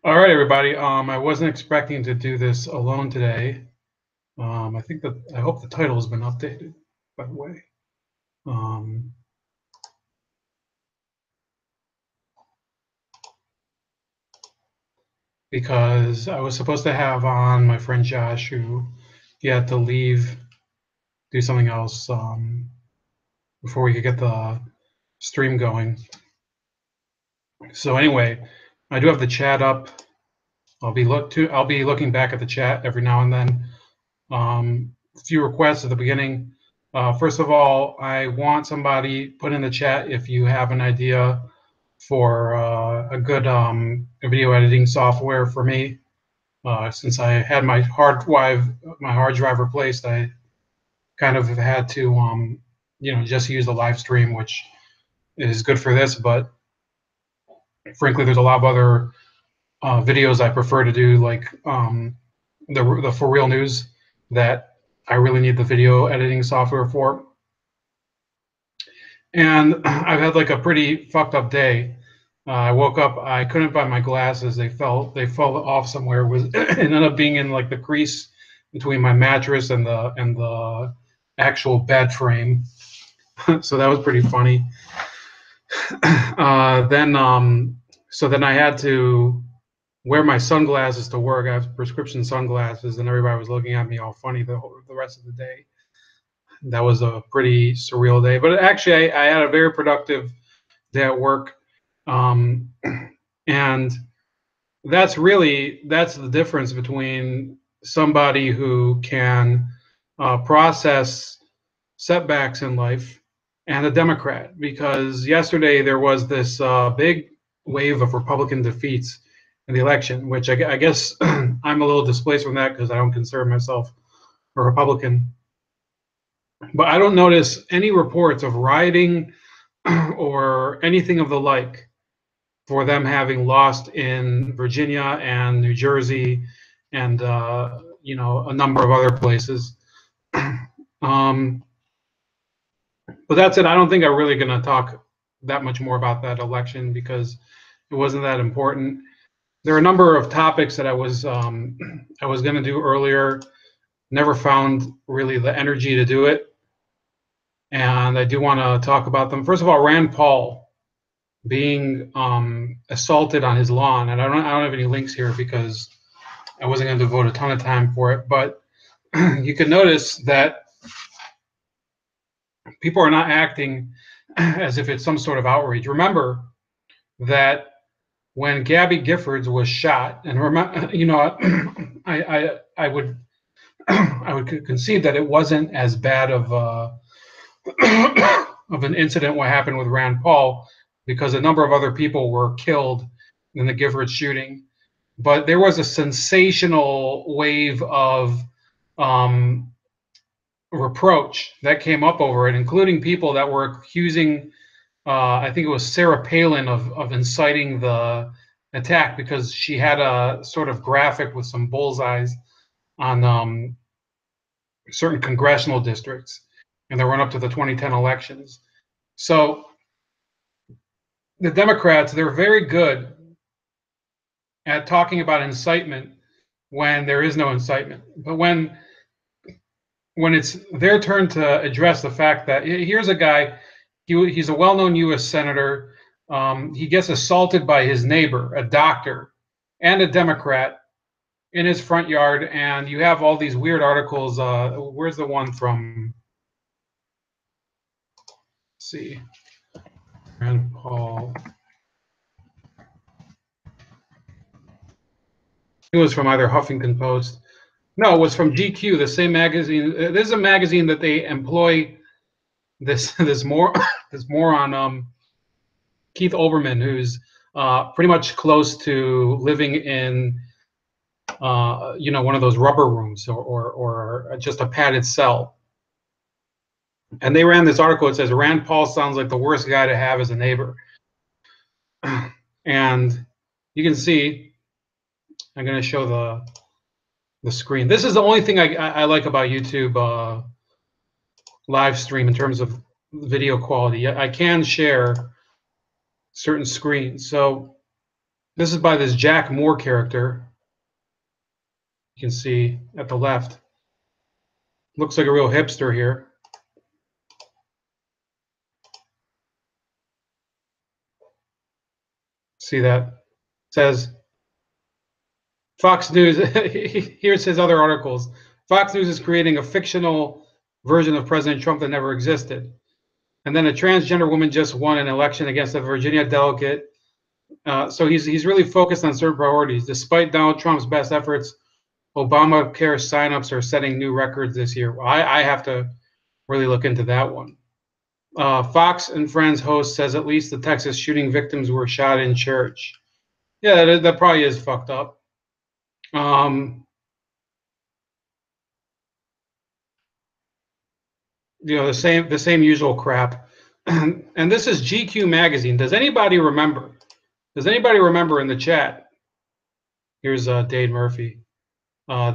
All right, everybody. I wasn't expecting to do this alone today. I hope the title has been updated, by the way. Um, because I was supposed to have on my friend Josh, who he had to leave, do something else before we could get the stream going. So anyway, I do have the chat up. I'll be looking back at the chat every now and then. A few requests at the beginning. First of all, I want somebody put in the chat if you have an idea for a good video editing software for me. Since I had my hard drive replaced, I kind of had to just use the live stream, which is good for this. But frankly, there's a lot of other videos I prefer to do, like the For Real News, that I really need the video editing software for. And I've had like a pretty fucked up day. I woke up, I couldn't find my glasses. They fell off somewhere. It ended up being in like the crease between my mattress and the actual bed frame. So that was pretty funny. Then I had to wear my sunglasses to work. I have prescription sunglasses, and everybody was looking at me all funny the rest of the day. That was a pretty surreal day. But actually, I had a very productive day at work. And that's the difference between somebody who can process setbacks in life and a Democrat. Because yesterday there was this big wave of Republican defeats in the election, which I guess I'm a little displaced from that because I don't consider myself a Republican. But I don't notice any reports of rioting or anything of the like for them having lost in Virginia and New Jersey and a number of other places. But that's it. I don't think I'm really going to talk that much more about that election because it wasn't that important. There are a number of topics that I was going to do earlier, never found really the energy to do it, and I do want to talk about them. First of all, Rand Paul being assaulted on his lawn, and I don't have any links here because I wasn't going to devote a ton of time for it, but you can notice that people are not acting as if it's some sort of outrage. Remember that when Gabby Giffords was shot, and I would concede that it wasn't as bad of an incident what happened with Rand Paul, because a number of other people were killed in the Giffords shooting. But there was a sensational wave of reproach that came up over it, including people that were accusing, I think it was Sarah Palin, of inciting the attack because she had a sort of graphic with some bullseyes on certain congressional districts in the run-up to the 2010 elections. So the Democrats, they're very good at talking about incitement when there is no incitement. But when it's their turn to address the fact that here's a guy, he's a well-known U.S. senator. He gets assaulted by his neighbor, a doctor, and a Democrat in his front yard, and you have all these weird articles. Where's the one from? Let's see, Rand Paul. It was from either Huffington Post. No, it was from GQ, the same magazine. This is a magazine that they employ this moron, Keith Olbermann, who's pretty much close to living in one of those rubber rooms or just a padded cell. And they ran this article. It says Rand Paul sounds like the worst guy to have as a neighbor. And you can see, I'm going to show the screen. This is the only thing I like about YouTube live stream in terms of video quality. I can share certain screens. So This is by this Jack Moore character. You can see at the left. Looks like a real hipster here. See that? It says Fox News. Here's his other articles. Fox News is creating a fictional version of President Trump that never existed. And then a transgender woman just won an election against a Virginia delegate. So he's really focused on certain priorities. Despite Donald Trump's best efforts, Obamacare signups are setting new records this year. I have to really look into that one. Fox and Friends host says at least the Texas shooting victims were shot in church. Yeah, that probably is fucked up. The same usual crap. And this is GQ magazine. Does anybody remember? Does anybody remember in the chat? Here's Dade Murphy.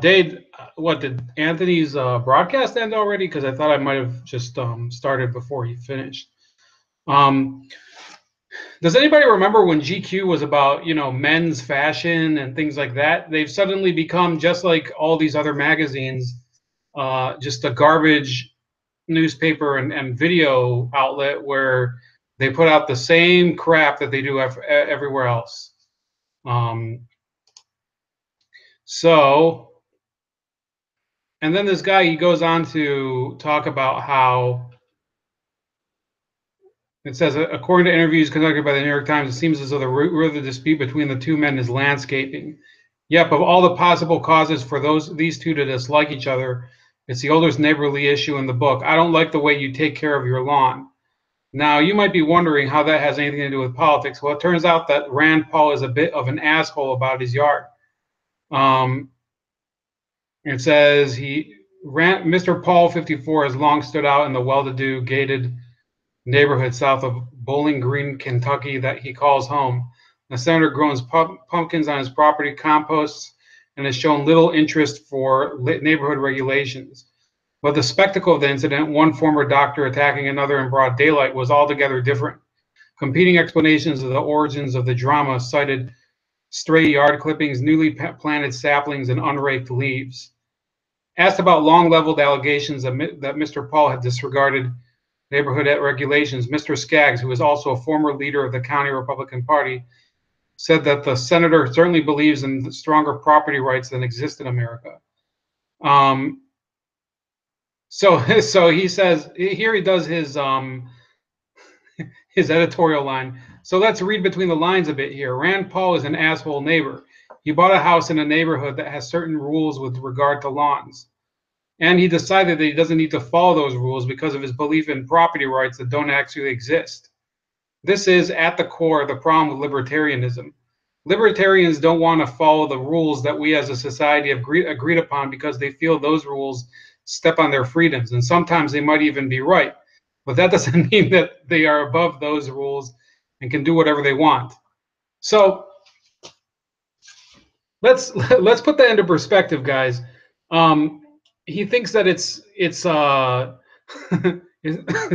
Dade, what did Anthony's broadcast end already? Because I thought I might have just started before he finished. Does anybody remember when GQ was about, men's fashion and things like that? They've suddenly become, just like all these other magazines, just a garbage newspaper and video outlet where they put out the same crap that they do everywhere else. And then this guy, he goes on to talk about how it says, according to interviews conducted by the New York Times, it seems as though the root of the dispute between the two men is landscaping. Yep, of all the possible causes for these two to dislike each other, it's the oldest neighborly issue in the book. I don't like the way you take care of your lawn. Now, you might be wondering how that has anything to do with politics. Well, it turns out that Rand Paul is a bit of an asshole about his yard. It says Mr. Paul, 54, has long stood out in the well-to-do gated neighborhood south of Bowling Green, Kentucky, that he calls home. The senator grows pumpkins on his property, composts, and has shown little interest for neighborhood regulations. But the spectacle of the incident, one former doctor attacking another in broad daylight, was altogether different. Competing explanations of the origins of the drama cited stray yard clippings, newly planted saplings, and unraked leaves. Asked about long-leveled allegations that Mr. Paul had disregarded neighborhood regulations, Mr. Skaggs, who is also a former leader of the county Republican Party, said that the senator certainly believes in stronger property rights than exist in America. So he says, here he does his editorial line. So let's read between the lines a bit here. Rand Paul is an asshole neighbor. He bought a house in a neighborhood that has certain rules with regard to lawns. And he decided that he doesn't need to follow those rules because of his belief in property rights that don't actually exist. This is, at the core, the problem with libertarianism. Libertarians don't want to follow the rules that we as a society have agreed upon because they feel those rules step on their freedoms. And sometimes they might even be right. But that doesn't mean that they are above those rules and can do whatever they want. So let's put that into perspective, guys. He thinks that it's it's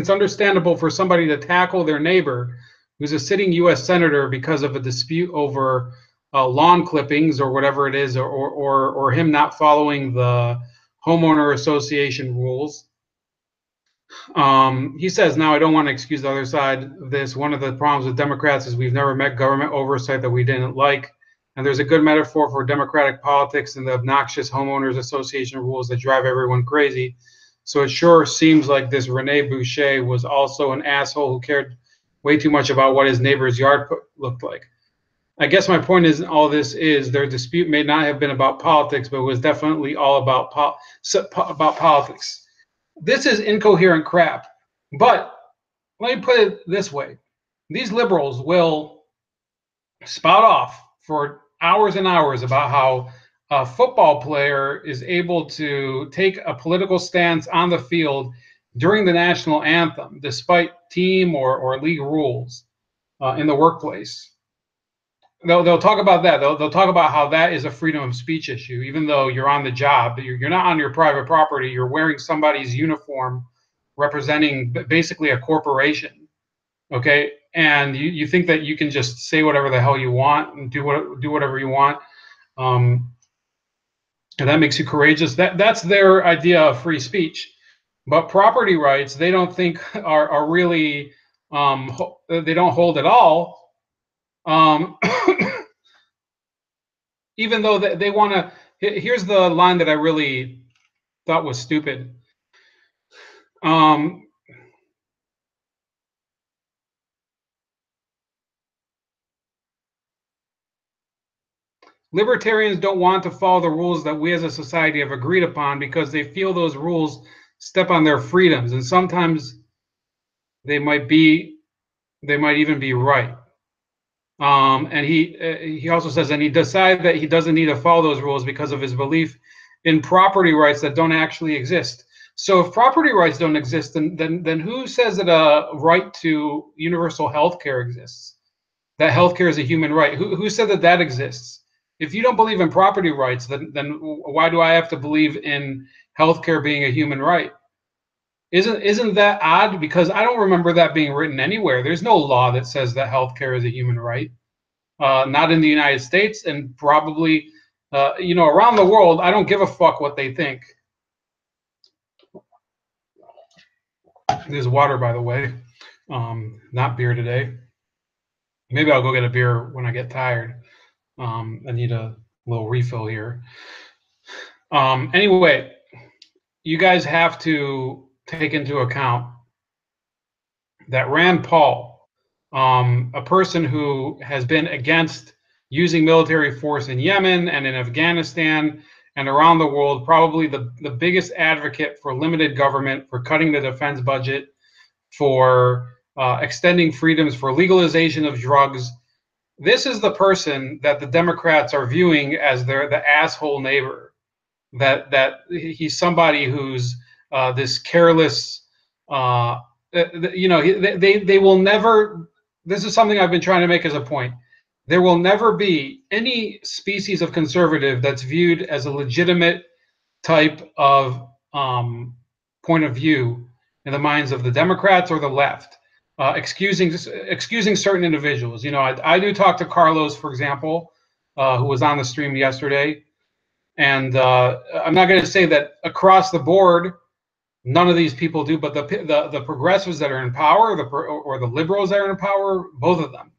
understandable for somebody to tackle their neighbor who's a sitting U.S. senator because of a dispute over lawn clippings or whatever it is, or him not following the homeowner association rules. He says, now I don't want to excuse the other side of this. One of the problems with Democrats is we've never met government oversight that we didn't like. And there's a good metaphor for democratic politics and the obnoxious homeowners association rules that drive everyone crazy. So it sure seems like this Rene Boucher was also an asshole who cared way too much about what his neighbor's yard looked like. I guess my point is all this is their dispute may not have been about politics, but it was definitely all about politics. This is incoherent crap. But let me put it this way. These liberals will spout off for hours and hours about how a football player is able to take a political stance on the field during the national anthem, despite team or league rules in the workplace. They'll talk about that. They'll talk about how that is a freedom of speech issue, even though you're on the job. You're not on your private property. You're wearing somebody's uniform representing basically a corporation. Okay, and you think that you can just say whatever the hell you want and do whatever you want, and that makes you courageous. That's their idea of free speech. But property rights, they don't think are really, they don't hold at all. Even though they want to. Here's the line that I really thought was stupid. Um, Libertarians don't want to follow the rules that we as a society have agreed upon because they feel those rules step on their freedoms, and sometimes they might even be right. And he also says, and he decided that he doesn't need to follow those rules because of his belief in property rights that don't actually exist. So if property rights don't exist, then who says that a right to universal health care exists? That health care is a human right. Who said that that exists? If you don't believe in property rights, then why do I have to believe in healthcare being a human right? Isn't that odd? Because I don't remember that being written anywhere. There's no law that says that healthcare is a human right. Not in the United States, and probably, around the world. I don't give a fuck what they think. There's water, by the way, not beer today. Maybe I'll go get a beer when I get tired. I need a little refill here. Anyway, you guys have to take into account that Rand Paul, a person who has been against using military force in Yemen and in Afghanistan and around the world, probably the biggest advocate for limited government, for cutting the defense budget, for extending freedoms, for legalization of drugs. This is the person that the Democrats are viewing as the asshole neighbor. That he's somebody who's this careless. They will never. This is something I've been trying to make as a point. There will never be any species of conservative that's viewed as a legitimate type of point of view in the minds of the Democrats or the left, excusing certain individuals. I do talk to Carlos, for example, who was on the stream yesterday, and I'm not going to say that across the board none of these people do, but the progressives that are in power, or the liberals that are in power, both of them,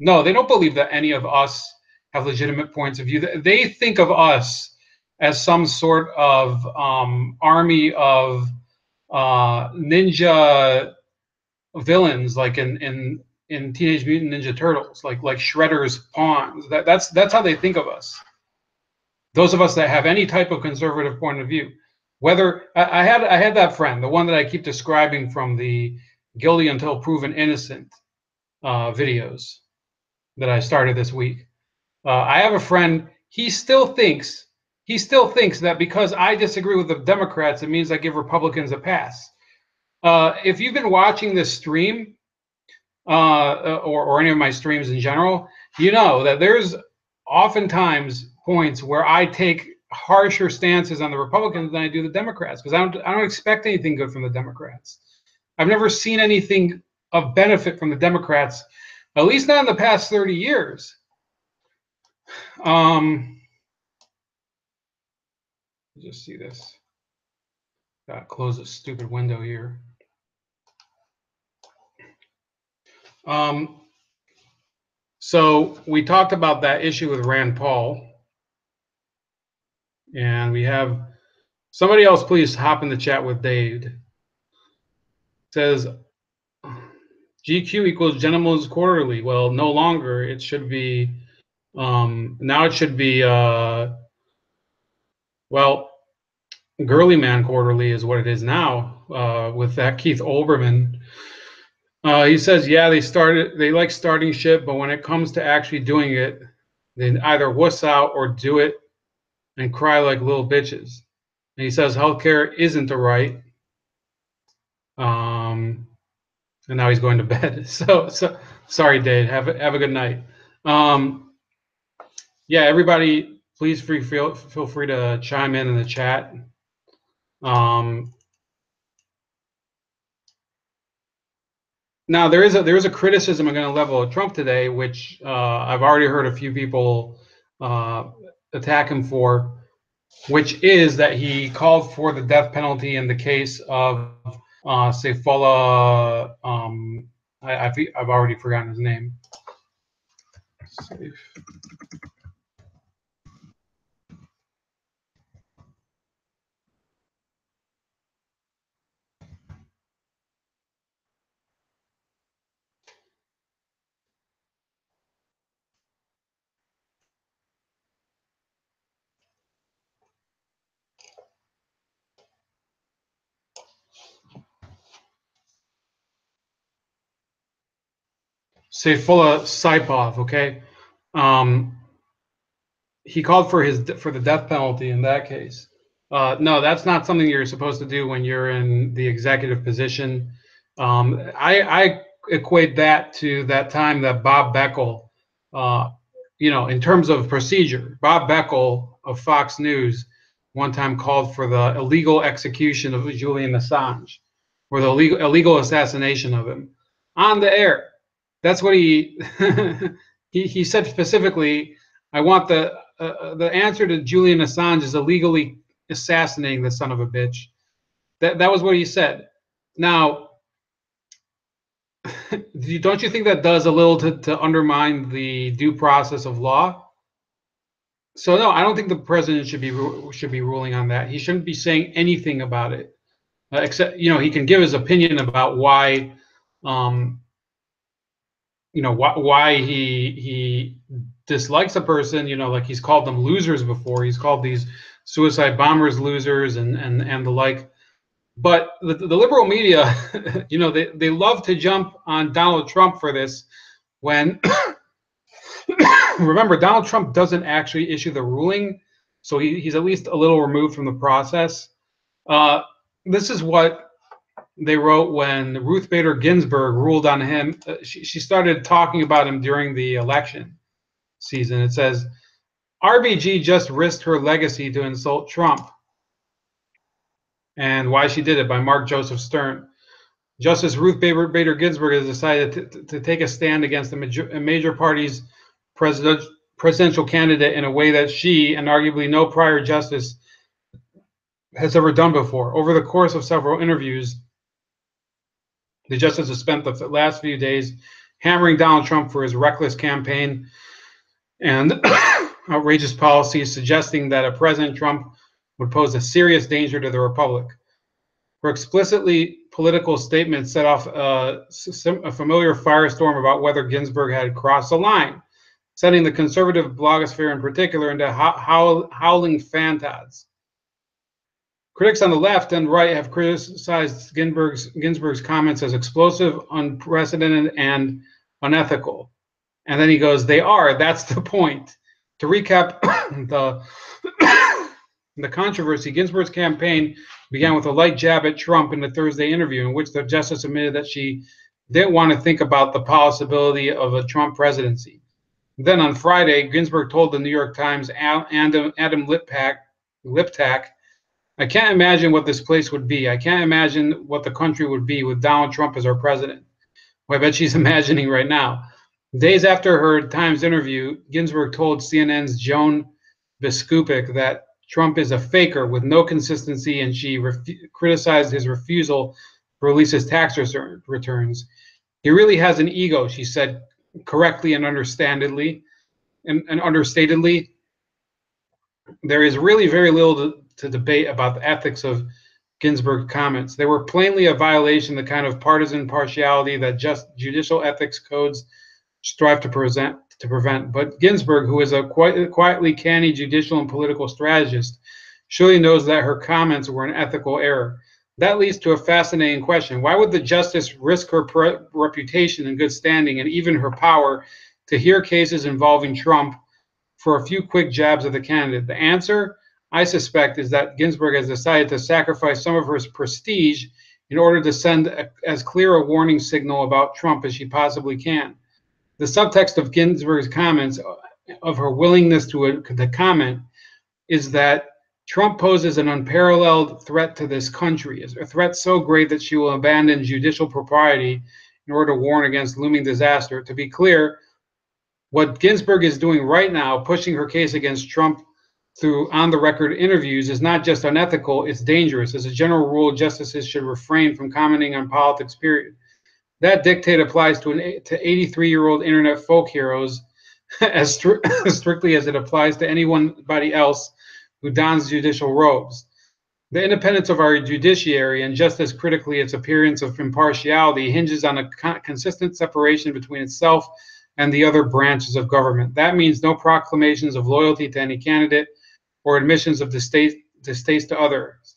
no, they don't believe that any of us have legitimate points of view. They think of us as some sort of army of ninja villains, like in Teenage Mutant Ninja Turtles, like Shredder's pawns. That's how they think of us. Those of us that have any type of conservative point of view. Whether I had that friend, the one that I keep describing from the guilty until proven innocent videos that I started this week. I have a friend. He still thinks that because I disagree with the Democrats, it means I give Republicans a pass. If you've been watching this stream, or any of my streams in general, you know that there's oftentimes points where I take harsher stances on the Republicans than I do the Democrats, because I don't expect anything good from the Democrats. I've never seen anything of benefit from the Democrats, at least not in the past 30 years. Just see this. Gotta close this stupid window here. So we talked about that issue with Rand Paul, and we have somebody else. Please hop in the chat with Dave. It says GQ equals Gentleman's Quarterly. Well, no longer. It should be now. It should be Girly Man Quarterly is what it is now, with that Keith Olbermann. He says, yeah, they like starting shit, but when it comes to actually doing it, they either wuss out or do it and cry like little bitches. And he says healthcare isn't a right. And now he's going to bed. So sorry, Dave. Have a good night. Yeah, everybody, please feel free to chime in the chat. Now there is a criticism I'm going to level at Trump today, which I've already heard a few people attack him for, which is that he called for the death penalty in the case of Seyfullah. I've already forgotten his name. Seyfullah Saipov. Okay, um, he called for the death penalty in that case. No, that's not something you're supposed to do when you're in the executive position. I equate that to that time that Bob Beckel, in terms of procedure, Bob Beckel of Fox News one time called for the illegal execution of Julian Assange, or the illegal assassination of him on the air. That's what he he said specifically. I want the answer to Julian Assange is illegally assassinating the son of a bitch. That was what he said. Now, don't you think that does a little to undermine the due process of law? So no, I don't think the president should be ruling on that. He shouldn't be saying anything about it, except he can give his opinion about why, why he dislikes a person. Like he's called them losers before. He's called these suicide bombers losers and the like. But the liberal media, they love to jump on Donald Trump for this when remember, Donald Trump doesn't actually issue the ruling, so he's at least a little removed from the process. This is what they wrote when Ruth Bader Ginsburg ruled on him. She started talking about him during the election season. It says, RBG just risked her legacy to insult Trump. And Why She Did It by Mark Joseph Stern. Justice Ruth Bader Ginsburg has decided to take a stand against a major party's presidential candidate in a way that she, and arguably no prior justice, has ever done before. Over the course of several interviews, the justice has spent the last few days hammering Donald Trump for his reckless campaign and outrageous policies, suggesting that a President Trump would pose a serious danger to the republic. Her explicitly political statement set off a familiar firestorm about whether Ginsburg had crossed a line, sending the conservative blogosphere in particular into howling fantads. Critics on the left and right have criticized Ginsburg's comments as explosive, unprecedented, and unethical. And then he goes, they are, that's the point. To recap the controversy, Ginsburg's campaign began with a light jab at Trump in the Thursday interview, in which the justice admitted that she didn't want to think about the possibility of a Trump presidency. Then on Friday, Ginsburg told the New York Times' Adam Liptak, I can't imagine what this place would be. I can't imagine what the country would be with Donald Trump as our president. Well, I bet she's imagining right now. Days after her Times interview, Ginsburg told CNN's Joan Biskupic that Trump is a faker with no consistency, and she criticized his refusal to release his tax returns. He really has an ego, she said, correctly and understandably, and understatedly. There is really very little to debate about the ethics of Ginsburg's comments. They were plainly a violation of the kind of partisan partiality that just judicial ethics codes strive to prevent. But Ginsburg, who is a quietly canny judicial and political strategist, surely knows that her comments were an ethical error. That leads to a fascinating question. Why would the justice risk her reputation and good standing and even her power to hear cases involving Trump for a few quick jabs at the candidate? The answer, I suspect, is that Ginsburg has decided to sacrifice some of her prestige in order to send as clear a warning signal about Trump as she possibly can. The subtext of Ginsburg's comments, of her willingness to comment, is that Trump poses an unparalleled threat to this country, a threat so great that she will abandon judicial propriety in order to warn against looming disaster. To be clear, what Ginsburg is doing right now, pushing her case against Trump through on-the-record interviews, is not just unethical, it's dangerous. As a general rule, justices should refrain from commenting on politics, period. That dictate applies to 83-year-old internet folk heroes as strictly as it applies to anybody else who dons judicial robes. The independence of our judiciary, and just as critically its appearance of impartiality, hinges on a consistent separation between itself and the other branches of government. That means no proclamations of loyalty to any candidate or admissions of distaste to others.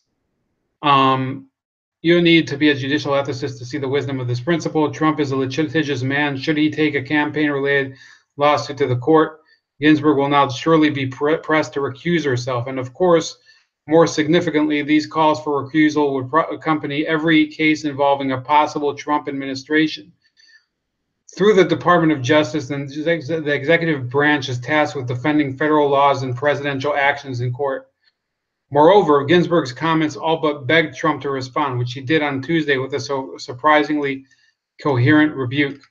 You need to be a judicial ethicist to see the wisdom of this principle. Trump is a litigious man. Should he take a campaign-related lawsuit to the court, Ginsburg will now surely be pressed to recuse herself. And of course, more significantly, these calls for recusal would accompany every case involving a possible Trump administration. Through the Department of Justice, and the executive branch is tasked with defending federal laws and presidential actions in court. Moreover, Ginsburg's comments all but begged Trump to respond, which he did on Tuesday with a surprisingly coherent rebuke.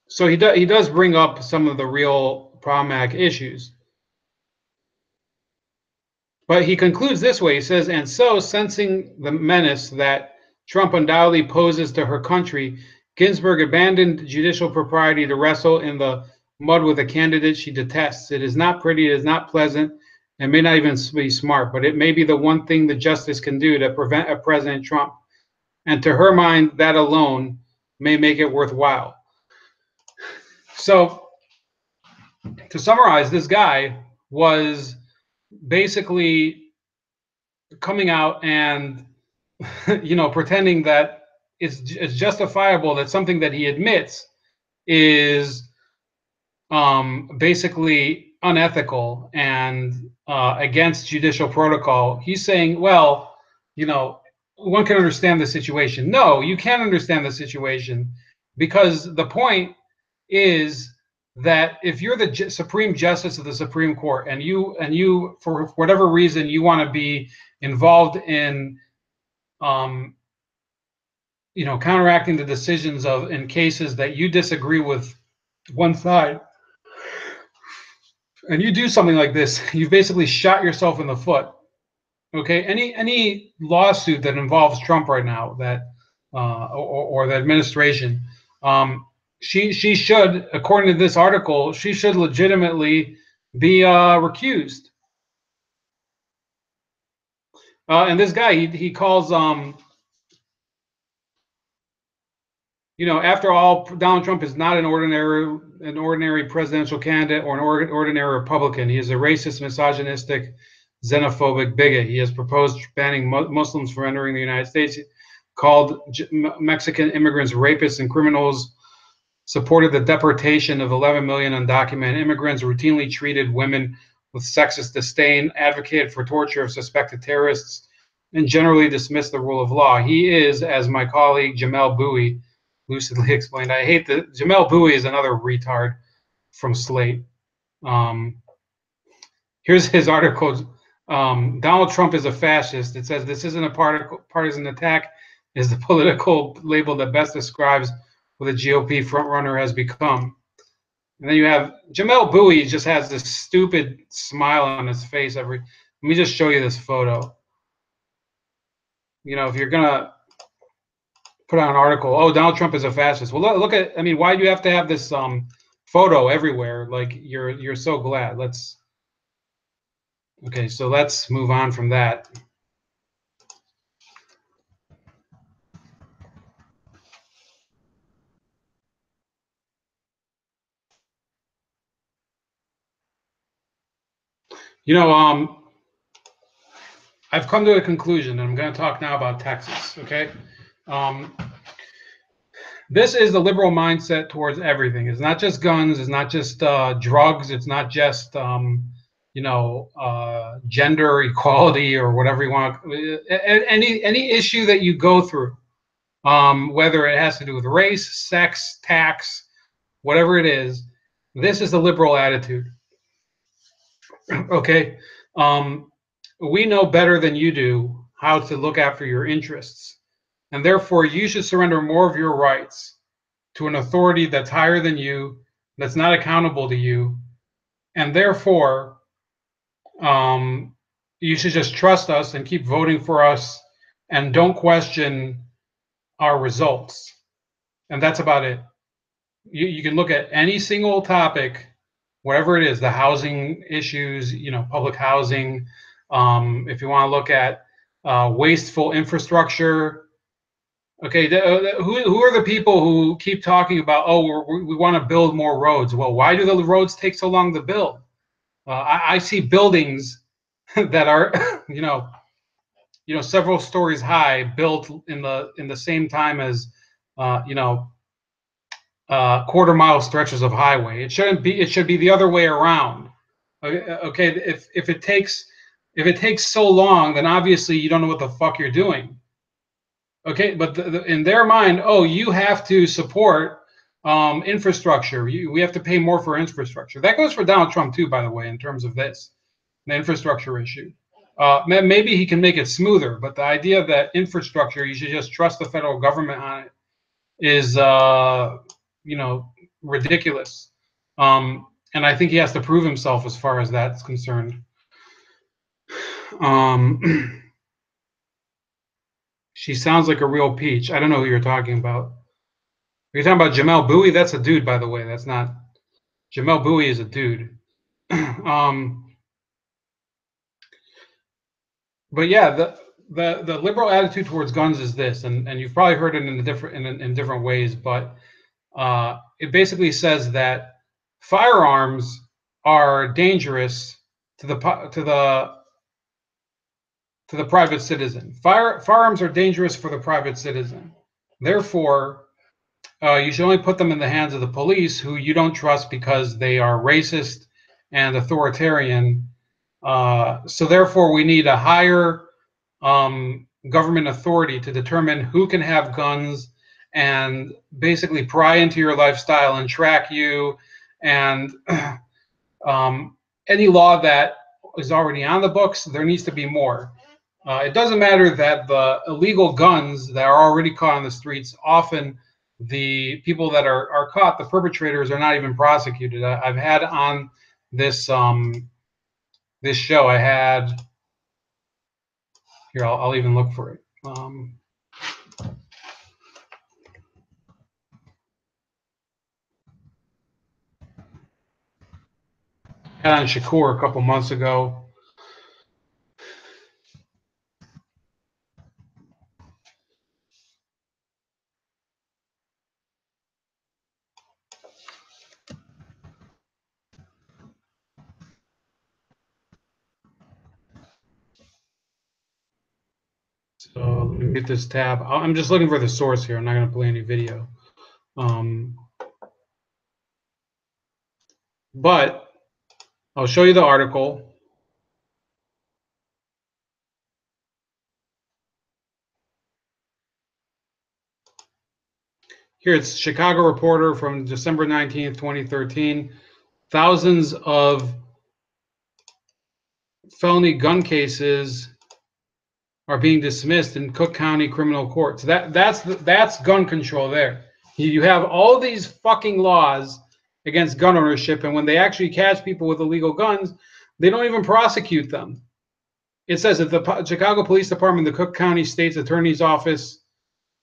So he does bring up some of the real problematic issues. But he concludes this way. He says, and so, sensing the menace that Trump undoubtedly poses to her country, Ginsburg abandoned judicial propriety to wrestle in the mud with a candidate she detests. It is not pretty, it is not pleasant, and may not even be smart, but it may be the one thing the justice can do to prevent a President Trump. And to her mind, that alone may make it worthwhile. So, to summarize, this guy was basically coming out and pretending that it's justifiable that something that he admits is basically unethical and against judicial protocol. He's saying, well, one can understand the situation. No, you can't understand the situation, because the point is that if you're the Supreme Justice of the Supreme Court, and you for whatever reason you want to be involved in counteracting the decisions in cases that you disagree with one side, and you do something like this, you've basically shot yourself in the foot. Okay, any lawsuit that involves Trump right now, that or the administration, she should, according to this article, she should legitimately be recused. And this guy, he calls after all, Donald Trump is not an ordinary presidential candidate or an ordinary Republican. He is a racist, misogynistic, xenophobic bigot. He has proposed banning Muslims from entering the United States, called Mexican immigrants rapists and criminals, supported the deportation of 11 million undocumented immigrants, routinely treated women with sexist disdain, advocated for torture of suspected terrorists, and generally dismissed the rule of law. He is, as my colleague Jamel Bouie lucidly explained, Jamel Bouie is another retard from Slate. Here's his article. Donald Trump is a fascist. It says this isn't a partisan attack. Is the political label that best describes what the GOP frontrunner has become. And then you have Jamel Bouie, just has this stupid smile on his face. Let me just show you this photo. If you're gonna put out an article, oh, Donald Trump is a fascist. Well, look at, why do you have to have this photo everywhere? Like you're so glad. Okay, so let's move on from that. I've come to a conclusion, and I'm going to talk now about Texas, okay? This is the liberal mindset towards everything. It's not just guns. It's not just drugs. It's not just, gender equality or whatever you want. Any issue that you go through, whether it has to do with race, sex, tax, whatever it is, This is the liberal attitude. Okay, we know better than you do how to look after your interests, and therefore you should surrender more of your rights to an authority that's higher than you, that's not accountable to you, and therefore you should just trust us and keep voting for us and don't question our results. And that's about it. You can look at any single topic, whatever it is, the housing issues, public housing. If you want to look at wasteful infrastructure, okay, who are the people who keep talking about, oh, we want to build more roads? Well, why do the roads take so long to build? I see buildings that are, several stories high, built in the same time as, quarter-mile stretches of highway. It shouldn't be. It should be the other way around. Okay, if it takes so long, then obviously you don't know what the fuck you're doing. Okay, but in their mind, oh, you have to support infrastructure. We have to pay more for infrastructure. That goes for Donald Trump too, by the way, in terms of the infrastructure issue. Maybe he can make it smoother, but the idea that infrastructure, you should just trust the federal government on it, is ridiculous. And I think he has to prove himself as far as that's concerned. She sounds like a real peach. I don't know who you're talking about. Are you talking about Jamel Bowie? That's a dude, by the way. That's not Jamel Bowie is a dude. But yeah, the liberal attitude towards guns is this, and you've probably heard it in different ways, but it basically says that firearms are dangerous to the private citizen. Firearms are dangerous for the private citizen. Therefore, you should only put them in the hands of the police, who you don't trust because they are racist and authoritarian. So therefore, we need a higher government authority to determine who can have guns and basically pry into your lifestyle and track you. And any law that is already on the books, there needs to be more. It doesn't matter that the illegal guns that are already caught on the streets, often the people that are caught, the perpetrators, are not even prosecuted. I've had on this this show, I had, here, I'll even look for it. Had on Shakur a couple months ago. So let me get this tab. I'm just looking for the source here. I'm not going to play any video. But I'll show you the article. Here, it's Chicago Reporter from December 19th, 2013. Thousands of felony gun cases are being dismissed in Cook County criminal courts. That's gun control there. You have all these fucking laws against gun ownership, and when they actually catch people with illegal guns, they don't even prosecute them. It says that the Chicago Police Department, the Cook County State's Attorney's Office,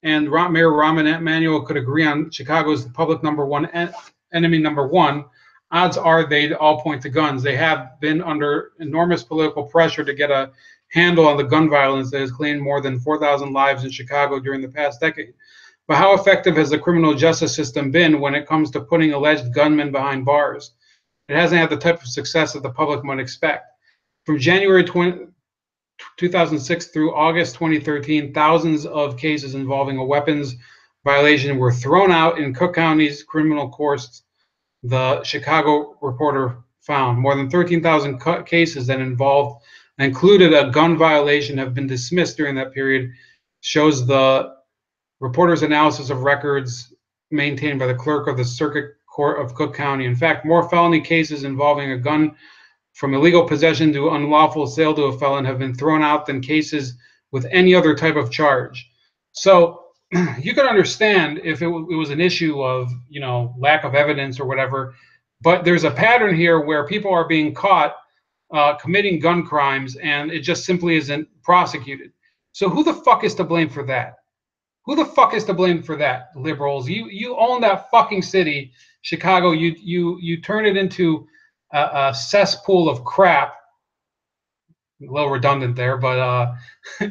and Mayor Rahm Emanuel could agree on Chicago's public enemy number one, odds are they'd all point to guns. They have been under enormous political pressure to get a handle on the gun violence that has claimed more than 4,000 lives in Chicago during the past decade. But how effective has the criminal justice system been when it comes to putting alleged gunmen behind bars? It hasn't had the type of success that the public might expect. From January 2006 through August 2013, thousands of cases involving a weapons violation were thrown out in Cook County's criminal courts, the Chicago Reporter found. More than 13,000 cases that included a gun violation have been dismissed during that period, shows the reporter's analysis of records maintained by the clerk of the circuit Court of Cook County. In fact, more felony cases involving a gun from illegal possession to unlawful sale to a felon have been thrown out than cases with any other type of charge. So you could understand if it was an issue of, you know, lack of evidence or whatever, but there's a pattern here where people are being caught committing gun crimes and it just simply isn't prosecuted. So who the fuck is to blame for that? Who the fuck is to blame for that? Liberals, you own that fucking city, Chicago. You turn it into a cesspool of crap. A little redundant there, but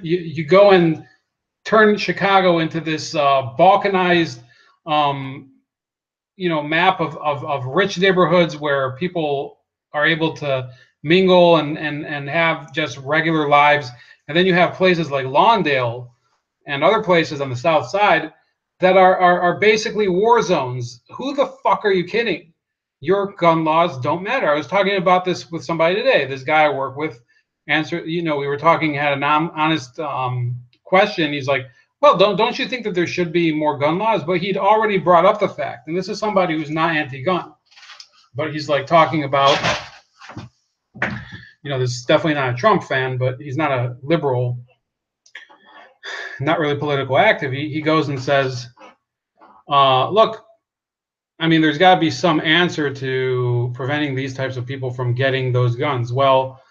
you go and turn Chicago into this balkanized, you know, map of rich neighborhoods where people are able to mingle and have just regular lives, and then you have places like Lawndale and other places on the south side that are basically war zones. Who the fuck are you kidding? Your gun laws don't matter. I was talking about this with somebody today. This guy I work with answered, you know, we were talking, had an honest question. He's like, well, don't you think that there should be more gun laws? But he'd already brought up the fact, and this is somebody who's not anti-gun, but he's like talking about, you know, this is definitely not a Trump fan, but he's not a liberal, not really political active. He goes and says, look, I mean, there's got to be some answer to preventing these types of people from getting those guns. Well,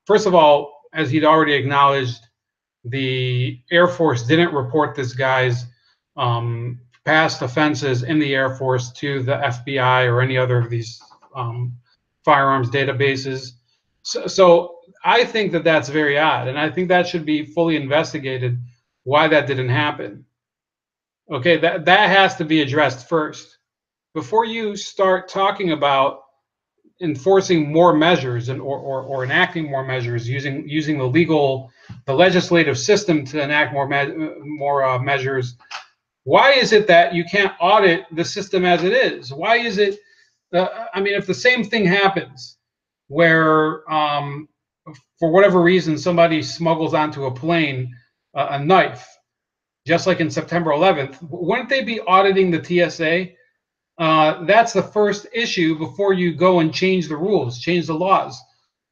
first of all, as he'd already acknowledged, the Air Force didn't report this guy's past offenses in the Air Force to the FBI or any other of these firearms databases. So I think that that's very odd, and I think that should be fully investigated why that didn't happen. Okay, that has to be addressed first before you start talking about enforcing more measures and or enacting more measures using the legislative system to enact more measures. Why is it that you can't audit the system as it is? Why is it? I mean, if the same thing happens, where for whatever reason somebody smuggles onto a plane a knife, just like in September 11th, wouldn't they be auditing the TSA? That's the first issue before you go and change the rules, change the laws.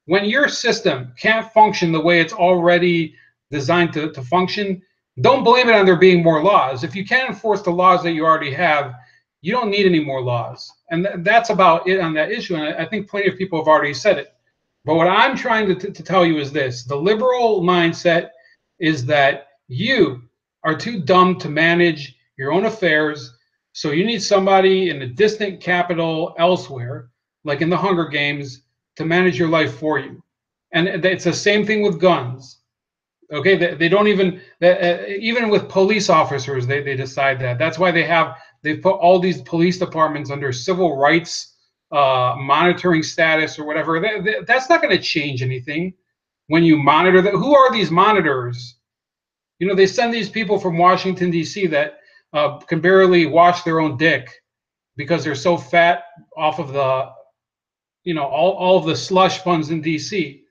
When your system can't function the way it's already designed to function, don't blame it on there being more laws. If you can't enforce the laws that you already have, you don't need any more laws. And that's about it on that issue. And I think plenty of people have already said it. But what I'm trying to tell you is this. The liberal mindset is that you are too dumb to manage your own affairs. So you need somebody in a distant capital elsewhere, like in the Hunger Games, to manage your life for you. And it's the same thing with guns. Okay, they don't even with police officers, they decide that. That's why they've put all these police departments under civil rights monitoring status or whatever. That's not going to change anything when you monitor that. Who are these monitors? You know, they send these people from Washington, D.C. that can barely wash their own dick because they're so fat off of the, you know, all of the slush funds in D.C.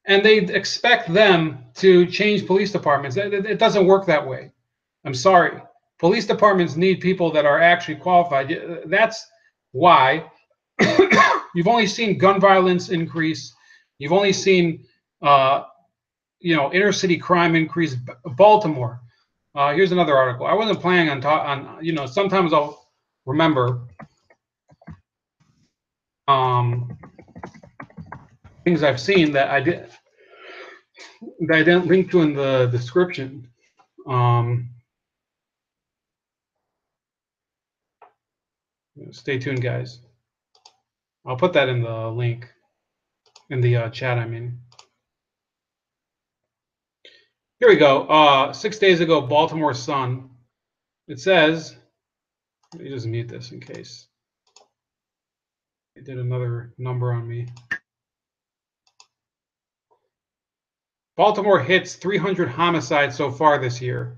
And they expect them to change police departments. It doesn't work that way. I'm sorry. Police departments need people that are actually qualified. That's why you've only seen gun violence increase. You've only seen, you know, inner city crime increase. Baltimore. Here's another article. I wasn't planning on you know, sometimes I'll remember things I've seen that I didn't link to in the description. Stay tuned, guys. I'll put that in the link in the chat. I mean, here we go. 6 days ago, Baltimore Sun. It says, let me just mute this in case it did another number on me. Baltimore hits 300 homicides so far this year.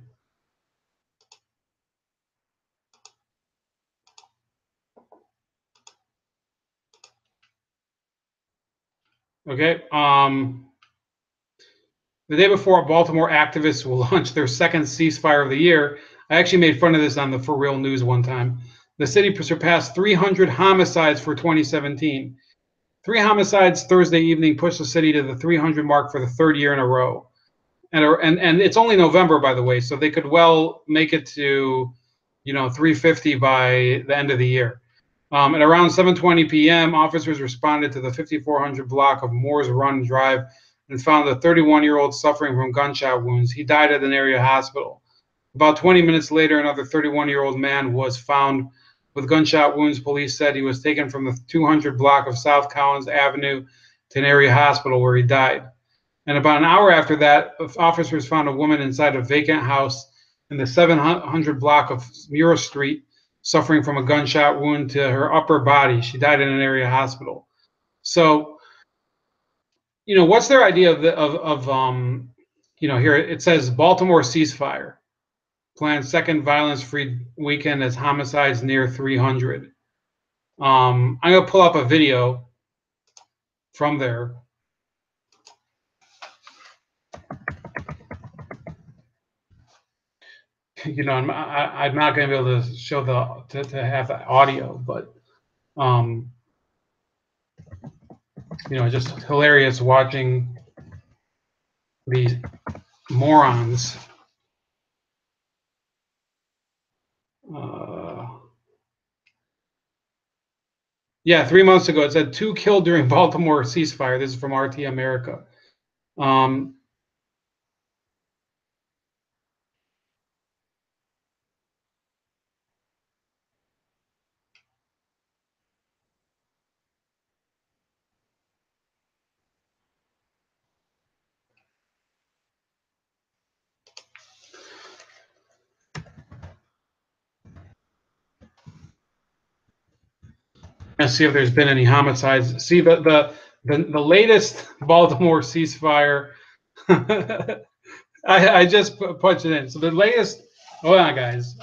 Okay. The day before, Baltimore activists will launch their second ceasefire of the year. I actually made fun of this on the For Real News one time. The city surpassed 300 homicides for 2017. 3 homicides Thursday evening pushed the city to the 300 mark for the third year in a row. And it's only November, by the way, so they could well make it to, 350 by the end of the year. At around 7:20 p.m., officers responded to the 5400 block of Moore's Run Drive and found a 31-year-old suffering from gunshot wounds. He died at an area hospital. About 20 minutes later, another 31-year-old man was found with gunshot wounds. Police said he was taken from the 200 block of South Collins Avenue to an area hospital where he died. And about an hour after that, officers found a woman inside a vacant house in the 700 block of Mura Street, suffering from a gunshot wound to her upper body. She died in an area hospital. So, what's their idea here it says Baltimore ceasefire. Planned second violence-free weekend as homicides near 300. I'm going to pull up a video from there. I'm not going to be able to show to have the audio, but just hilarious watching these morons. Yeah, 3 months ago, it said 2 killed during Baltimore ceasefire. This is from RT America. And see if there's been any homicides. See the latest Baltimore ceasefire. I just punched it in. So the latest. Hold on, guys.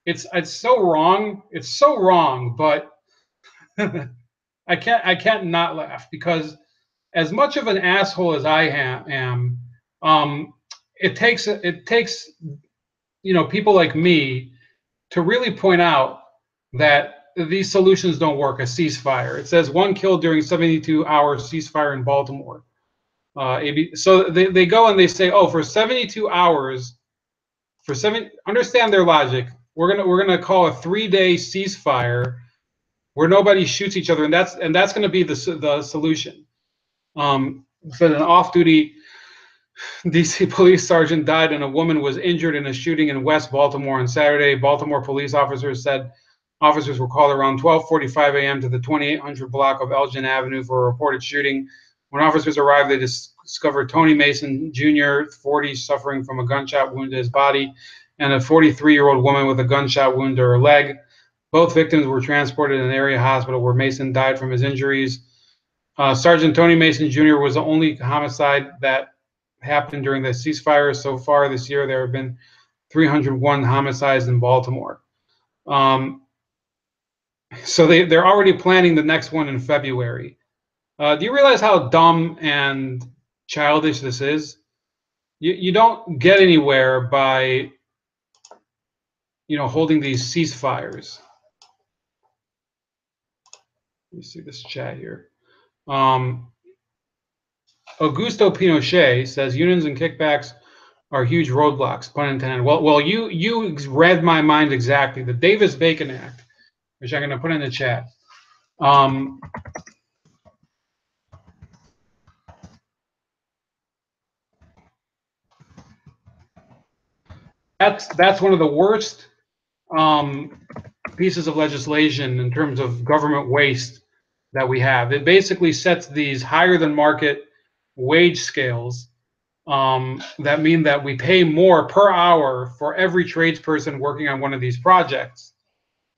It's so wrong. It's so wrong, but I can't not laugh, because as much of an asshole as I am, it takes people like me to really point out that these solutions don't work. A ceasefire. It says 1 killed during 72-hour ceasefire in Baltimore. So they go and they say, oh, for 72 hours, understand their logic. We're gonna call a 3-day ceasefire where nobody shoots each other, and that's going to be the solution. So an off-duty DC police sergeant died and a woman was injured in a shooting in West Baltimore on Saturday. Baltimore police officers said officers were called around 12:45 a.m. to the 2800 block of Elgin Avenue for a reported shooting. When officers arrived, they discovered Tony Mason Jr., 40, suffering from a gunshot wound to his body, and a 43-year-old woman with a gunshot wound to her leg. Both victims were transported to an area hospital where Mason died from his injuries. Sergeant Tony Mason Jr. was the only homicide that happened during the ceasefire. So far this year, there have been 301 homicides in Baltimore. So they're already planning the next one in February. Do you realize how dumb and childish this is? You don't get anywhere by holding these ceasefires. Let me see this chat here. Augusto Pinochet says unions and kickbacks are huge roadblocks, pun intended. Well, you read my mind exactly. The Davis-Bacon Act, which I'm going to put in the chat. That's one of the worst pieces of legislation in terms of government waste that we have. It basically sets these higher than market wage scales that mean that we pay more per hour for every tradesperson working on one of these projects,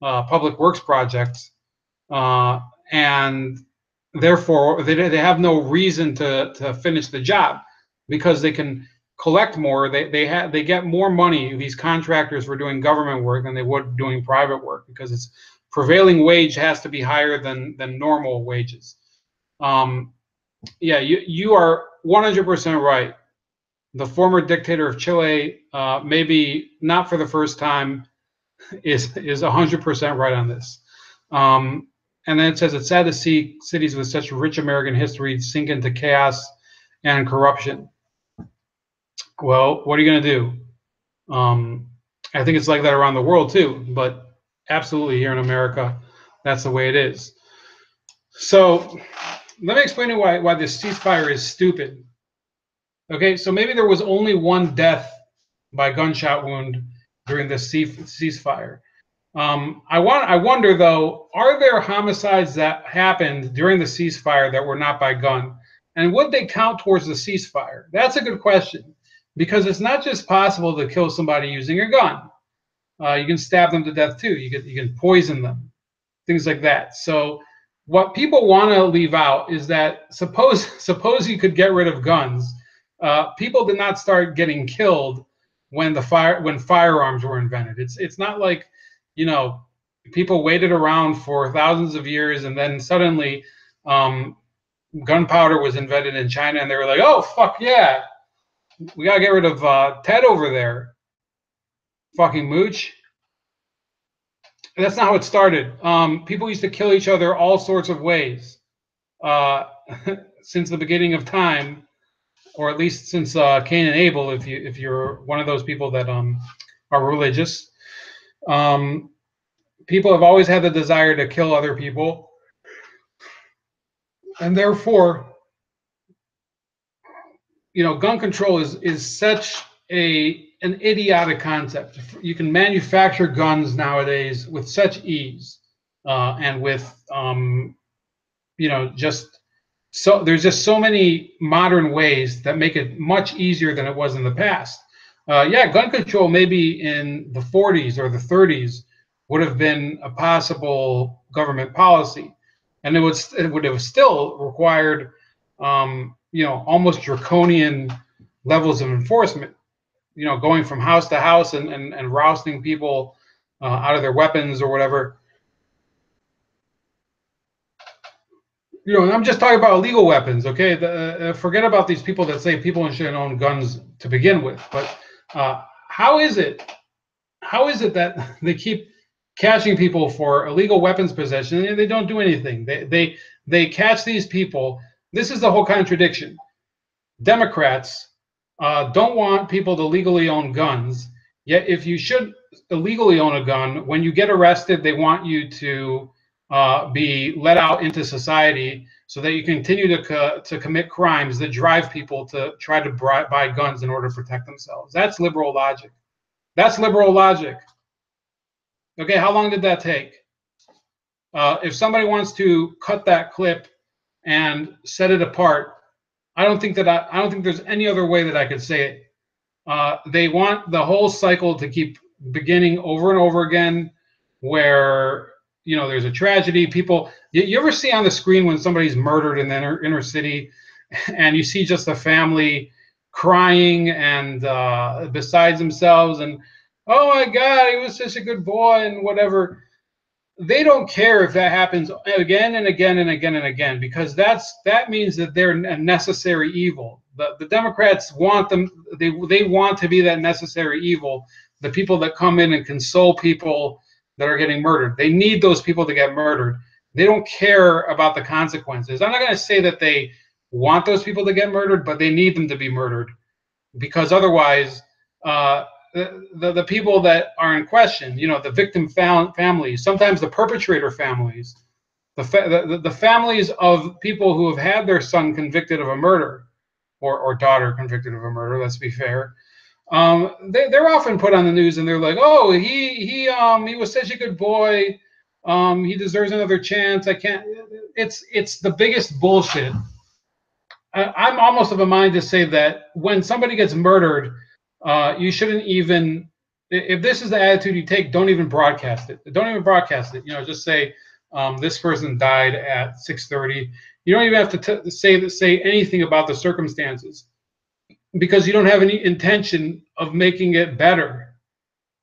public works projects, and therefore they have no reason to finish the job, because they can collect more. They get more money, these contractors, for doing government work than they would doing private work, because it's prevailing wage has to be higher than normal wages. Yeah, you are 100% right. The former dictator of Chile, maybe not for the first time, is 100% right on this. And then it says it's sad to see cities with such rich American history sink into chaos and corruption. Well, what are you going to do? I think it's like that around the world too, but absolutely here in America, that's the way it is. So let me explain to you why this ceasefire is stupid. Okay, so maybe there was only one death by gunshot wound during this ceasefire. I wonder though, are there homicides that happened during the ceasefire that were not by gun, and would they count towards the ceasefire? That's a good question, because it's not just possible to kill somebody using a gun. You can stab them to death too. You can poison them, things like that. So what people want to leave out is that suppose you could get rid of guns. People did not start getting killed when firearms were invented. It's not like, you know, people waited around for thousands of years and then suddenly gunpowder was invented in China and they were like, oh fuck yeah, we gotta get rid of Ted over there, fucking mooch. That's not how it started. People used to kill each other all sorts of ways uh, since the beginning of time, or at least since Cain and Abel. If you're one of those people that are religious, people have always had the desire to kill other people, and therefore, you know, gun control is such an idiotic concept. You can manufacture guns nowadays with such ease, and with you know, just so there's just so many modern ways that make it much easier than it was in the past. Yeah, gun control maybe in the 40s or the 30s would have been a possible government policy, and it would have still required you know, almost draconian levels of enforcement. You know, going from house to house and rousting people out of their weapons or whatever. You know, I'm just talking about illegal weapons, okay? Forget about these people that say people shouldn't own guns to begin with. But how is it that they keep catching people for illegal weapons possession and they don't do anything? They catch these people. This is the whole contradiction. Democrats don't want people to legally own guns, yet if you should illegally own a gun, when you get arrested, they want you to be let out into society so that you continue to commit crimes that drive people to try to buy guns in order to protect themselves. That's liberal logic. That's liberal logic. Okay, how long did that take? If somebody wants to cut that clip and set it apart, I don't think there's any other way that I could say it. They want the whole cycle to keep beginning over and over again, where, you know, there's a tragedy. People, you ever see on the screen when somebody's murdered in the inner city, and you see just the family crying and besides themselves, and oh my God, he was such a good boy and whatever. They don't care if that happens again and again and again and again, because that means that they're a necessary evil. The Democrats want them. They want to be that necessary evil. The people that come in and console people that are getting murdered. They need those people to get murdered. They don't care about the consequences. I'm not going to say that they want those people to get murdered, but they need them to be murdered, because otherwise, the people that are in question, you know, the victim families, sometimes the perpetrator families, the families of people who have had their son convicted of a murder, or daughter convicted of a murder. Let's be fair. They're often put on the news, and they're like, "Oh, he was such a good boy. He deserves another chance." I can't. It's the biggest bullshit. I'm almost of a mind to say that when somebody gets murdered, you shouldn't even. If this is the attitude you take, don't even broadcast it. Don't even broadcast it. You know, just say this person died at 6:30. You don't even have to say anything about the circumstances, because you don't have any intention of making it better.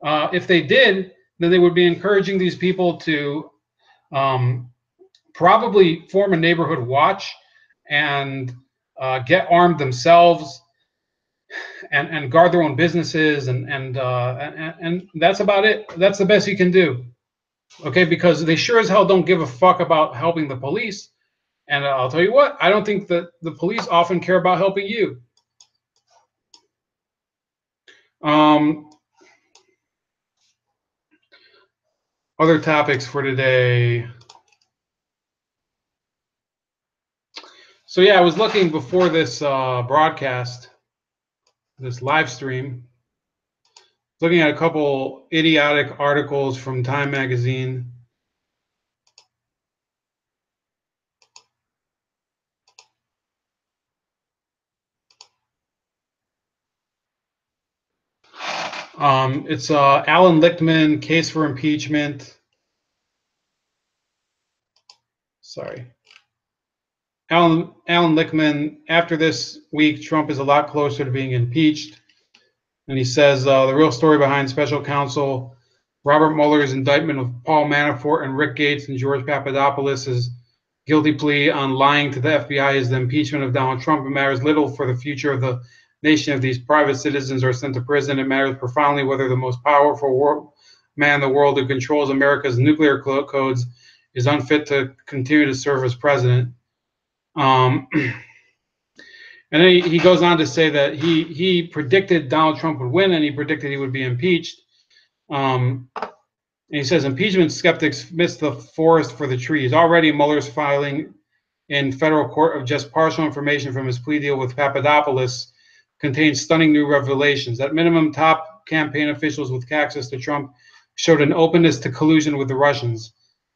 If they did, then they would be encouraging these people to probably form a neighborhood watch and get armed themselves and guard their own businesses, and that's about it. That's the best you can do. Okay, because they sure as hell don't give a fuck about helping the police. And I'll tell you what, I don't think that the police often care about helping you. Other topics for today. So yeah, I was looking before this broadcast, this live stream, looking at a couple idiotic articles from Time magazine. It's Alan Lichtman, case for impeachment. Sorry. Alan Lichtman, after this week, Trump is a lot closer to being impeached. And he says the real story behind special counsel Robert Mueller's indictment of Paul Manafort and Rick Gates and George Papadopoulos' guilty plea on lying to the FBI is the impeachment of Donald Trump. It matters little for the future of the nation if these private citizens are sent to prison. It matters profoundly whether the most powerful man in the world who controls America's nuclear codes is unfit to continue to serve as president. And then he goes on to say that he predicted Donald Trump would win, and he predicted he would be impeached. And he says impeachment skeptics miss the forest for the trees. Already, Mueller's filing in federal court of just partial information from his plea deal with Papadopoulos contains stunning new revelations. At minimum, top campaign officials with access to Trump showed an openness to collusion with the Russians.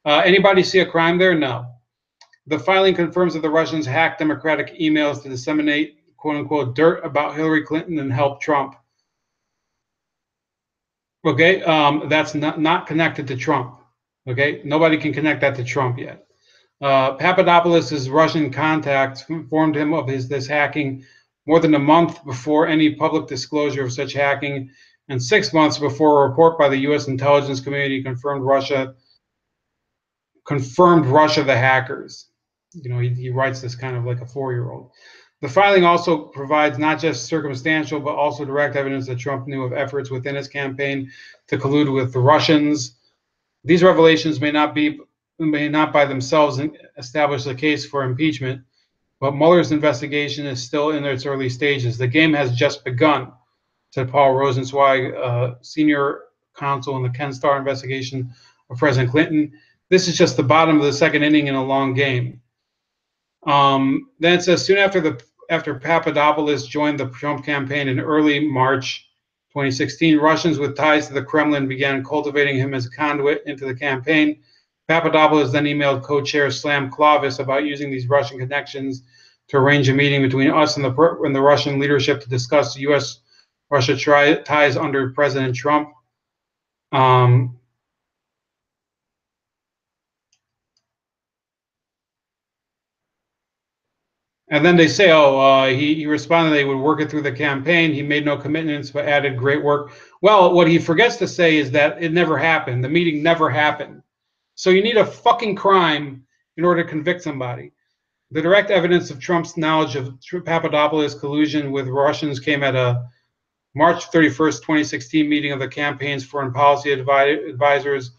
Anybody see a crime there? No. The filing confirms that the Russians hacked Democratic emails to disseminate, quote unquote, dirt about Hillary Clinton and help Trump. Okay, that's not connected to Trump. Okay, nobody can connect that to Trump yet. Papadopoulos' Russian contacts informed him of this hacking more than a month before any public disclosure of such hacking, and 6 months before a report by the U.S. intelligence community confirmed Russia the hackers. You know, he writes this kind of like a 4-year-old. The filing also provides not just circumstantial, but also direct evidence that Trump knew of efforts within his campaign to collude with the Russians. These revelations may not by themselves establish the case for impeachment, but Mueller's investigation is still in its early stages. The game has just begun, said Paul Rosenzweig, senior counsel in the Ken Starr investigation of President Clinton. This is just the bottom of the second inning in a long game. Then it says soon after Papadopoulos joined the Trump campaign in early March 2016, Russians with ties to the Kremlin began cultivating him as a conduit into the campaign. Papadopoulos then emailed co-chair Slam Klavis about using these Russian connections to arrange a meeting between us and the Russian leadership to discuss U.S.-Russia ties under President Trump. And then they say, he responded they would work it through the campaign. He made no commitments, but added great work. Well, what he forgets to say is that it never happened. The meeting never happened. So you need a fucking crime in order to convict somebody. The direct evidence of Trump's knowledge of Papadopoulos' collusion with Russians came at a March 31st, 2016 meeting of the campaign's foreign policy advisors.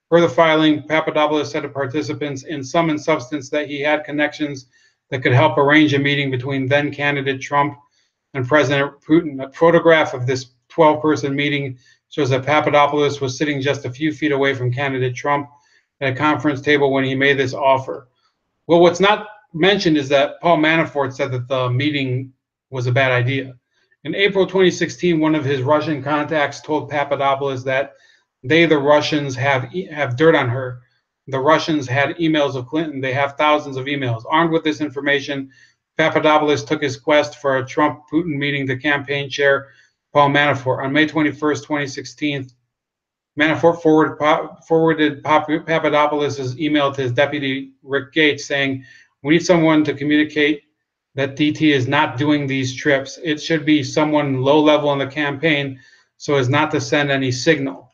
Per the filing, Papadopoulos said to participants in sum and substance that he had connections that could help arrange a meeting between then candidate Trump and President Putin. A photograph of this 12-person meeting shows that Papadopoulos was sitting just a few feet away from candidate Trump at a conference table when he made this offer. Well, what's not mentioned is that Paul Manafort said that the meeting was a bad idea. In April 2016, one of his Russian contacts told Papadopoulos that the Russians, have dirt on her. The Russians had emails of Clinton. They have thousands of emails. Armed with this information, Papadopoulos took his quest for a Trump-Putin meeting to campaign chair Paul Manafort. On May 21st, 2016, Manafort forwarded Papadopoulos' email to his deputy, Rick Gates, saying, "We need someone to communicate that DT is not doing these trips. It should be someone low level in the campaign so as not to send any signal."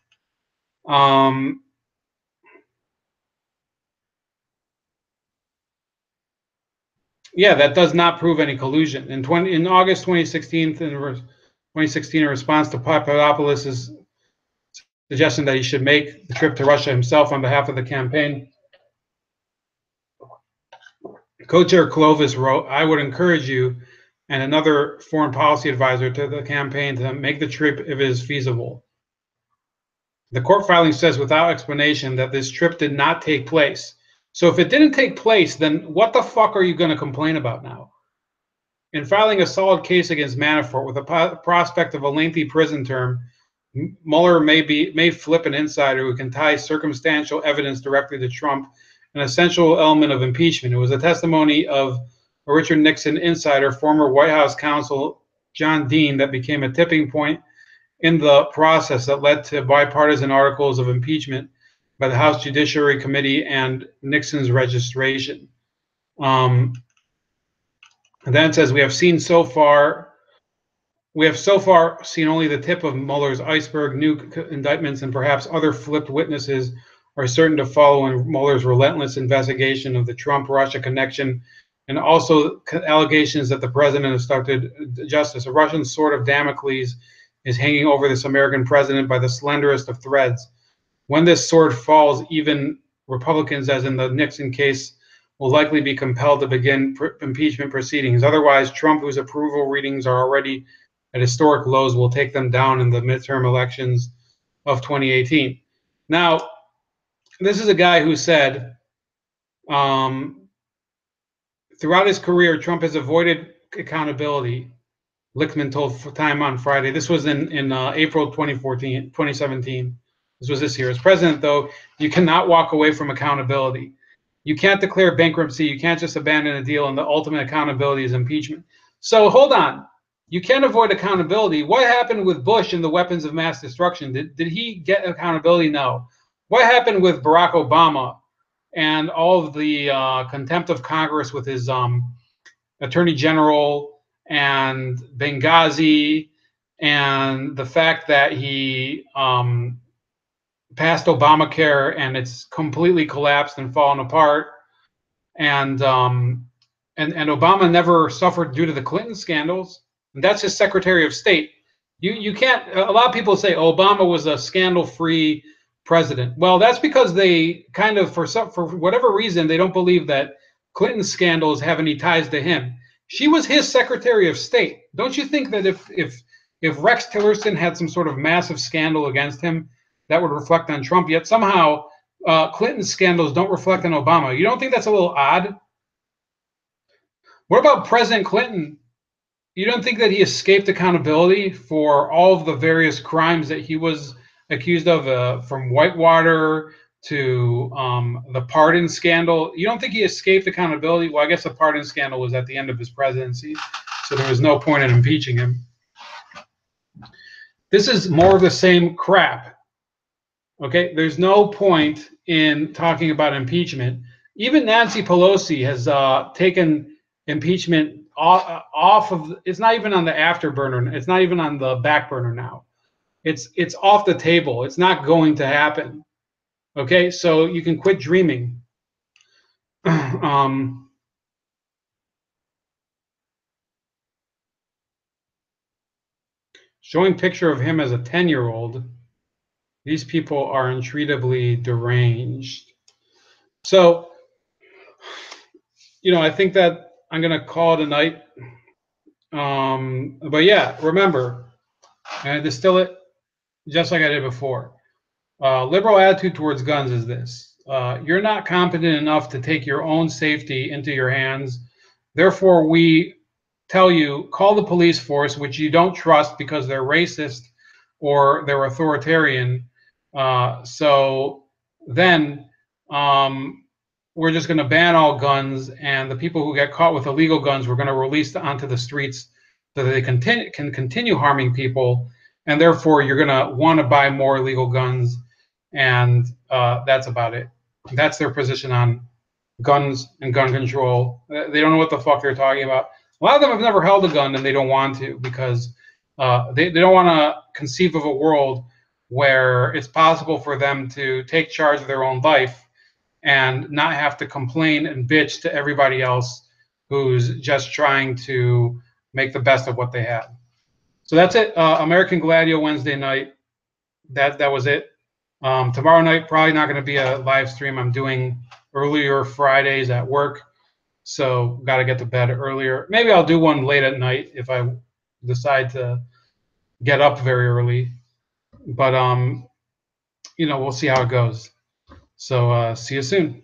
Yeah, that does not prove any collusion. In August 2016, 2016 in response to Papadopoulos' suggestion that he should make the trip to Russia himself on behalf of the campaign. Co-chair Clovis wrote, "I would encourage you and another foreign policy advisor to the campaign to make the trip if it is feasible." The court filing says without explanation that this trip did not take place. So if it didn't take place, then what the fuck are you going to complain about now? In filing a solid case against Manafort with the prospect of a lengthy prison term, Mueller may flip an insider who can tie circumstantial evidence directly to Trump, an essential element of impeachment. It was a testimony of a Richard Nixon insider, former White House counsel John Dean, that became a tipping point in the process that led to bipartisan articles of impeachment by the House Judiciary Committee and Nixon's registration. And then it says, we have so far seen only the tip of Mueller's iceberg. New indictments and perhaps other flipped witnesses are certain to follow in Mueller's relentless investigation of the Trump-Russia connection, and also allegations that the president obstructed justice. A Russian sword of Damocles is hanging over this American president by the slenderest of threads. When this sword falls, even Republicans, as in the Nixon case, will likely be compelled to begin impeachment proceedings. Otherwise, Trump, whose approval readings are already at historic lows, will take them down in the midterm elections of 2018. Now, this is a guy who said, throughout his career, Trump has avoided accountability. Lichtman told Time on Friday. This was in April 2017. This was this year. As president, though, you cannot walk away from accountability. You can't declare bankruptcy. You can't just abandon a deal, and the ultimate accountability is impeachment. So hold on. You can't avoid accountability. What happened with Bush and the weapons of mass destruction? Did he get accountability? No. What happened with Barack Obama and all of the contempt of Congress with his attorney general and Benghazi, and the fact that he passed Obamacare and it's completely collapsed and fallen apart, and Obama never suffered due to the Clinton scandals. And that's his Secretary of State. You can't. A lot of people say Obama was a scandal-free president. Well, that's because they kind of, for whatever reason, they don't believe that Clinton's scandals have any ties to him. She was his Secretary of State. Don't you think that if Rex Tillerson had some sort of massive scandal against him, that would reflect on Trump? Yet somehow Clinton's scandals don't reflect on Obama. You don't think that's a little odd? What about President Clinton? You don't think that he escaped accountability for all of the various crimes that he was accused of, from Whitewater to the pardon scandal? You don't think he escaped accountability? Well, I guess the pardon scandal was at the end of his presidency, so there was no point in impeaching him. This is more of the same crap. Okay, there's no point in talking about impeachment. Even Nancy Pelosi has taken impeachment off of. It's not even on the afterburner. It's not even on the back burner now. It's off the table. It's not going to happen. Okay, so you can quit dreaming. Showing picture of him as a 10-year-old. These people are untreatably deranged. So, I think that I'm going to call it a night. But yeah, remember, and distill it just like I did before. Liberal attitude towards guns is this. You're not competent enough to take your own safety into your hands. Therefore, we tell you, call the police force, which you don't trust because they're racist or they're authoritarian. So then we're just going to ban all guns, and the people who get caught with illegal guns, we're going to release onto the streets so that they can continue harming people, and therefore you're going to want to buy more illegal guns, and that's about it. That's their position on guns and gun control. They don't know what the fuck they're talking about. A lot of them have never held a gun, and they don't want to because they don't want to conceive of a world where it's possible for them to take charge of their own life and not have to complain and bitch to everybody else who's just trying to make the best of what they have. So that's it. American Gladio Wednesday night. That was it. Tomorrow night probably not going to be a live stream. I'm doing earlier Fridays at work, so got to get to bed earlier. Maybe I'll do one late at night if I decide to get up very early. But we'll see how it goes. So see you soon.